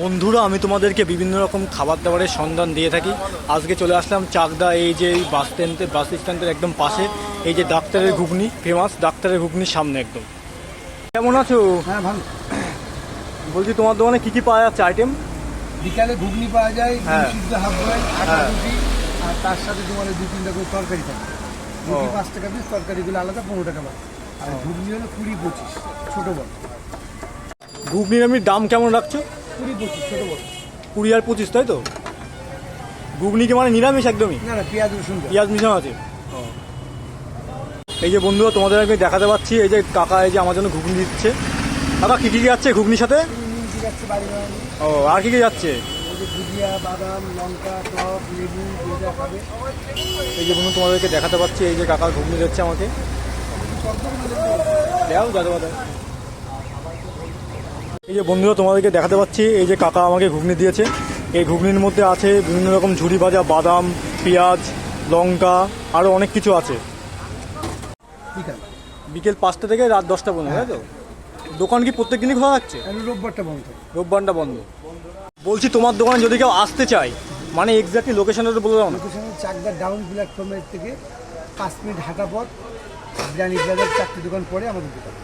বন্ধুরা, আমি তোমাদেরকে বিভিন্ন রকম খাবার দাবারের সন্ধান দিয়ে থাকি। আজকে চলে আসলাম চাকদা, এই যে এই বাস স্ট্যান্ডের একদম পাশে, এই যে ডাক্তারের ঘুগনি, ফেমাস ডাক্তারের ঘুগনির সামনে একদম। কেমন আছো? হ্যাঁ ভালো। বলছি তোমার দোকানে কি কি পাওয়া যাচ্ছে আইটেম? বিকালে ঘুগনি পাওয়া যায়, হ্যাঁ। সিদ্ধ হাফ বয়েল, আটা রুটি, আর তার সাথে তোমার 2-3টা করে তরকারি থাকে। রুটি 5 টাকা পিস, তরকারিগুলো আলাদা 15 টাকা পিস। আর ঘুগনি হলো 20-25, ছোট বড়। ঘুগনির আমি দাম কেমন রাখছো? 20-25 ছোট বড়। 20 আর 25, তাই তো? ঘুগনি কি মানে নিরামিষ একদমই? না না, পেঁয়াজ রসুন দেয়। পেঁয়াজ মিশানো আছে। এই যে বন্ধুরা, তোমাদের আমি দেখাতে পাচ্ছি, এই যে কাকা এই যে আমার জন্য ঘুগনি দিচ্ছে। কাকা কি কি যাচ্ছে ঘুগনির সাথে? নিমকি যাচ্ছে, বাড়ি বানানো। ও, আর কি কি যাচ্ছে? ওই যে ভুজিয়া, বাদাম, লঙ্কা, টক, লেবু, যেটা খাবে। এই যে বন্ধু তোমাদেরকে দেখাতে পাচ্ছি, এই যে কাকা ঘুগনি দিচ্ছে আমাকে। দেও দাদা। এই যে বন্ধুরা তোমাদেরকে দেখাতে পাচ্ছি, এই যে কাকা আমাকে ঘুগনি দিয়েছে। এই ঘুগনির মধ্যে আছে বিভিন্ন রকম ঝুরি ভাজা, বাদাম, পেঁয়াজ, লঙ্কা, আরও অনেক কিছু আছে। বিকেল 5টা থেকে রাত 10টা পর্যন্ত, তাই তো? দোকান কি প্রত্যেক দিনই খোলা থাকছে? রোববারটা বন্ধ। রোববারটা বন্ধ। বলছি তোমার দোকানে যদি কেউ আসতে চায়, মানে এক্স্যাক্টলি লোকেশনটা তো বলে দাও না। লোকেশনে চাকদা ডাউন প্ল্যাটফর্মের থেকে 5 মিনিট হাঁটা পথ, বিরিয়ানি প্লাজার 4টে দোকান পরে আমাদের দোকান।